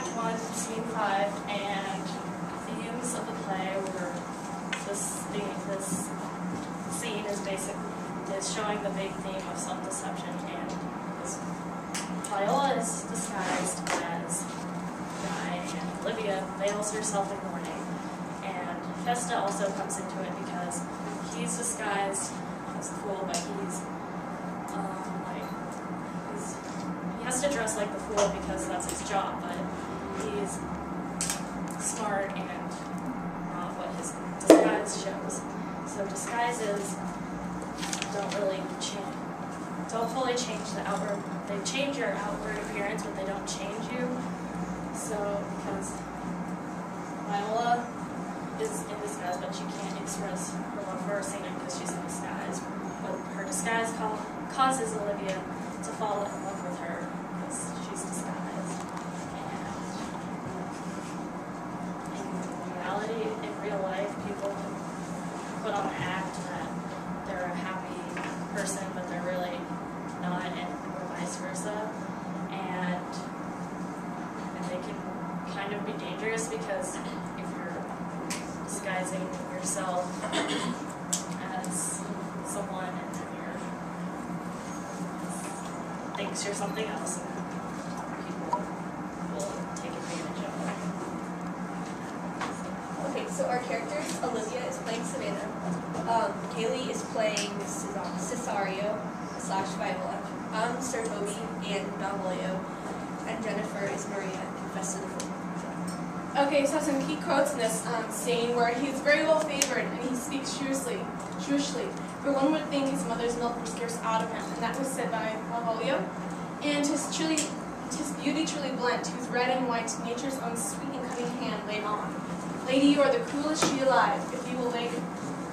Act 1, Scene 5, and themes of the play were this scene is showing the big theme of self-deception, and Viola is disguised as Guy, and Olivia veils herself in mourning, and Festa also comes into it because he's disguised as a fool, but he has to dress like the fool because that's his job, but he's smart and not what his disguise shows. So disguises don't fully change the outward. They change your outward appearance, but they don't change you. So because Viola is in disguise, but she can't express her love for Ursina because she's in disguise. But her disguise causes Olivia to fall in love with her because she's disguised. And in reality, in real life, people can put on an act that they're a happy person, but they're really not, or vice versa. And they can kind of be dangerous because if you're disguising yourself as someone and then thinks you're something else, and people will take advantage of it. Okay, so our characters, Olivia is playing Savannah, Caeli is playing Cesario / Viola, I'm Sir Toby and Malvolio, and Jennafer is Maria and Festa the Fool. Okay, so some key quotes in this scene where he's very well favored and he speaks shrewishly. For one would think his mother's milk was scarce out of him, and that was said by Malvolio. And his beauty truly blent, whose red and white nature's own sweet and cunning hand laid on. Lady, you are the coolest she alive, if you will lead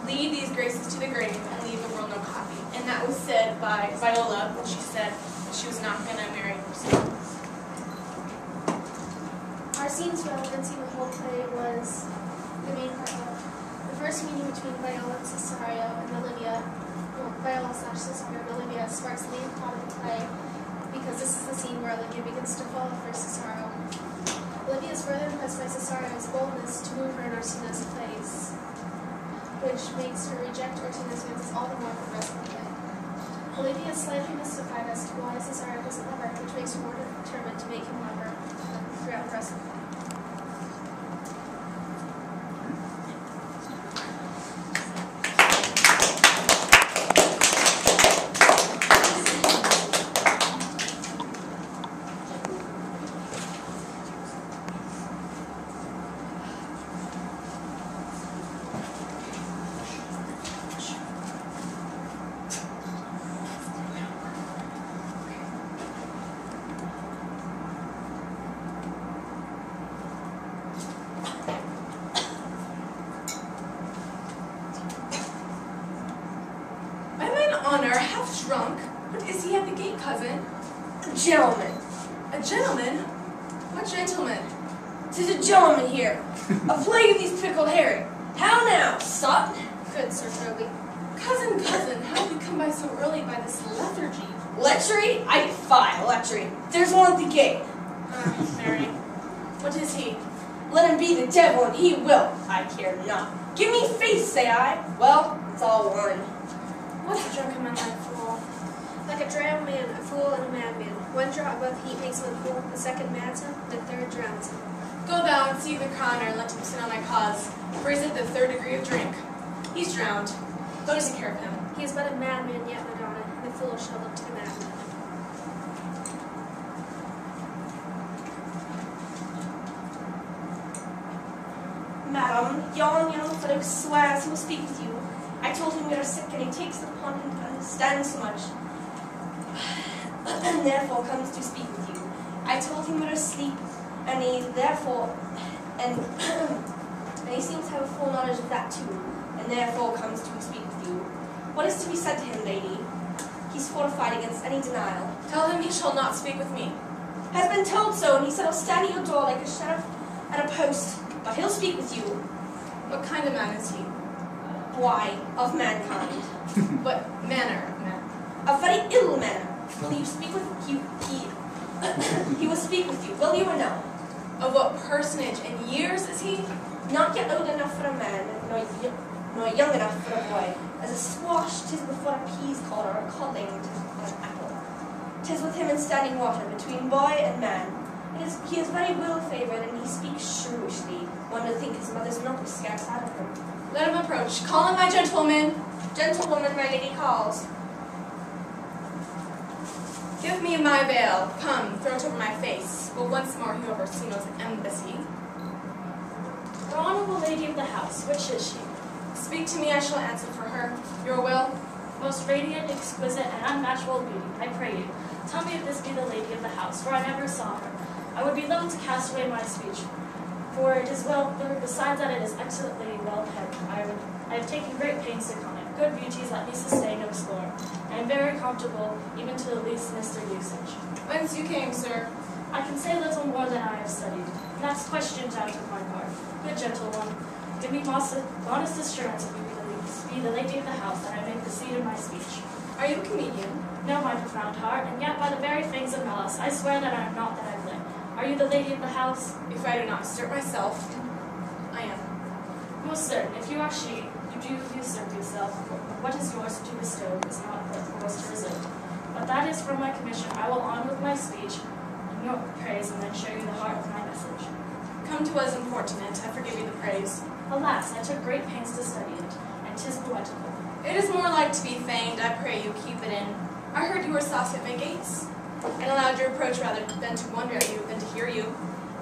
these graces to the grave and leave the world no copy. And that was said by Viola when she said she was not going to marry herself. Our scene's relevancy in the whole play was the main part of the first meeting between Viola and Cesario and Olivia. Well, Viola / Cesario and Olivia sparks the main plot of the play because this is the scene where Olivia begins to fall for Cesario. Olivia is further impressed by Cesario's boldness to move her in Ursina's place, which makes her reject Ursina's advances all the more for the rest of the play. Olivia is slightly mystified as to why Cesario doesn't love her, which makes her more determined to make him love her throughout the rest of the play. Honor, half drunk. What is he at the gate, cousin? A gentleman. A gentleman? What gentleman? 'Tis a gentleman here. A plague of these pickled herring. How now, son? Good, Sir Toby. Cousin, how did you come by so early by this lethargy? Lechery? I defy lechery. There's one at the gate. Mary. What is he? Let him be the devil, and he will. I care not. Give me face, say I. Well, it's all one. What a drunken man like fool? Like a drowned man, a fool, and a madman. One drop of heat makes him a fool, the second mads him, the third drowns him. Go thou and see the coroner and let him sit on thy cause, for he's at the 3rd degree of drink. He's drowned. Go take care of him. He is but a madman yet, Madonna, and the fool shall look to the madman. Madam, yon young fellow swears he will speak with you. I told him you are sick, and he takes it upon him to understand so much, and therefore comes to speak with you. I told him you are asleep, and he therefore, and he seems to have a full knowledge of that too, and therefore comes to speak with you. What is to be said to him, lady? He's fortified against any denial. Tell him he shall not speak with me. Has been told so, and he said he'll stand at your door like a sheriff at a post, but he'll speak with you. What kind of man is he? Why, of mankind. What manner of man? A very ill manner. Will you speak with you? He will speak with you, will you or no? Of what personage and years is he? Not yet old enough for a man, nor young enough for a boy. As a squash, 'tis before a pease cod, or a codling, 'tis before an apple. 'Tis with him in standing water, between boy and man. He is very well-favoured, and he speaks shrewishly. One would think his mother's milk was scarce out of him. Let him approach. Call him my gentlewoman. Gentlewoman, my lady calls. Give me my veil. Come, throw it over my face. Will once more hear of Orsino's embassy. The honorable lady of the house, which is she? Speak to me, I shall answer for her. Your will? Most radiant, exquisite, and unmatchable beauty, I pray you, tell me if this be the lady of the house, for I never saw her. I would be loath to cast away my speech, for it is well, besides that it is excellently well kept. I have taken great pains to con it. Good beauties let me sustain no scorn. I am very comfortable, even to the least Mr. usage. Whence you came, sir? I can say little more than I have studied. That's questions out of my part. Good gentleman, give me honest assurance if you be the lady of the house, that I may proceed in my speech. Are you a comedian? No, my profound heart, and yet by the very things of malice, I swear that I am not that I play. Are you the lady of the house? If I do not assert myself, I am. Most certain. If you are she, you do usurp yourself. What is yours to bestow is not yours to reserve. But that is from my commission. I will on with my speech, in your praise, and then show you the heart of my message. Come to us importunate. I forgive you the praise. Alas, I took great pains to study it, and 'tis poetical. It is more like to be feigned. I pray you keep it in. I heard you were saucy at my gates, and allowed your approach rather than to wonder at you than to hear you.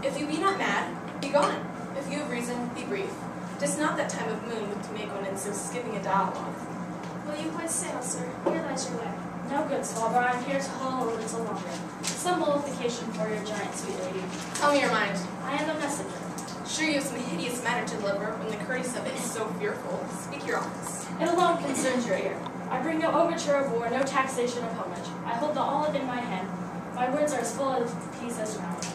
If you be not mad, be gone. If you have reason, be brief. 'Tis not that time of moon to make one in so skipping a dialogue. Will you quit sail, sir? Here lies your way. No good, Swabber, I am here to hold a little longer. Some mollification for your giant sweet lady. Tell me your mind. I am a messenger. Sure you have some hideous matter to deliver when the courtesy of it is so fearful. Speak your honest. It alone concerns your ear. I bring no overture of war, no taxation of homage. I hold the olive in my hand. My words are as full of peace as round.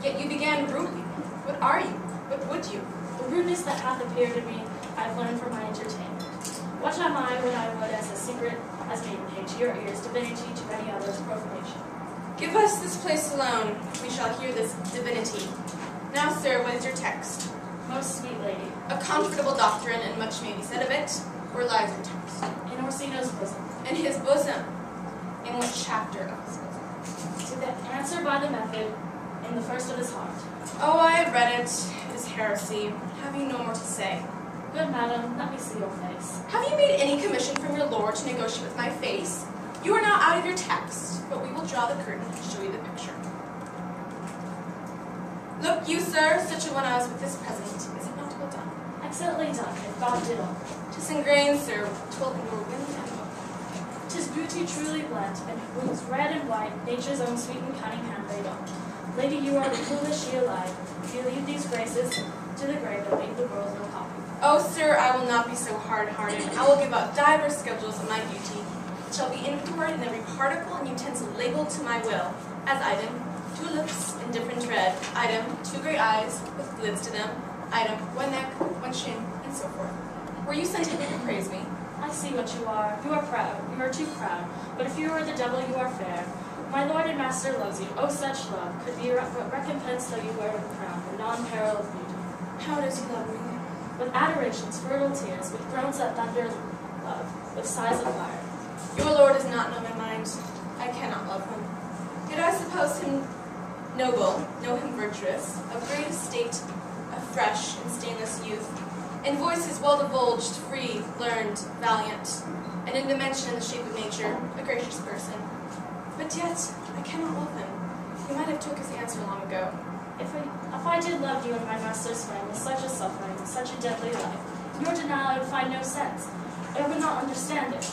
Yet you began rudely. What are you? What would you? The rudeness that hath appeared to me, I have learned from my entertainment. What am I when I would as a secret as maidenhead to your ears, divinity to many others, profanation? Give us this place alone. We shall hear this divinity. Now, sir, what is your text? Most sweet lady, A comfortable doctrine, and much may be said of it. Where lies your text? in Orsino's bosom, In his bosom. In what chapter of his bosom? to the answer by the method, in the first of his heart. Oh, I have read it. It is heresy. Have you no more to say? Good madam, let me see your face. Have you made any commission from your lord to negotiate with my face? You are now out of your text, but we will draw the curtain and show you the picture. Look you, sir, such a one as with this present. Is it not well done? Excellently done, if God did all. 'Tis ingrained, sir, 'twill endure wind and look. 'Tis beauty truly blent, and whose red and white, nature's own sweet and cunning hand laid on. Lady, you are the coolest she alive. If you leave these graces to the grave, and leave the world no copy. Oh, sir, I will not be so hard-hearted. I will give out divers schedules of my beauty. It shall be inventoried in every particle and utensil labeled to my will. As item, 2 lips in different red. Item, 2 great eyes with lids to them. Item, 1 neck, 1 chin, and so forth. Were you sent hither to praise me? I see what you are. You are proud. You are too proud. But if you are the devil, you are fair. My lord and master loves you. Oh, such love could be recompensed though you wear the crown, the non-periled beauty. How does he love me? With adorations, fertile tears, with groans that thunder love, with sighs of fire. Your lord does not know my mind. I cannot love him. Yet I suppose him noble, know him virtuous, of great estate, of fresh and stainless youth, and voices well divulged, free, learned, valiant, and in dimension and the shape of nature, a gracious person. But yet, I cannot love him. He might have took his answer long ago. If I did love you in my master's flame with such a suffering, with such a deadly life, your denial I would find no sense. I would not understand it.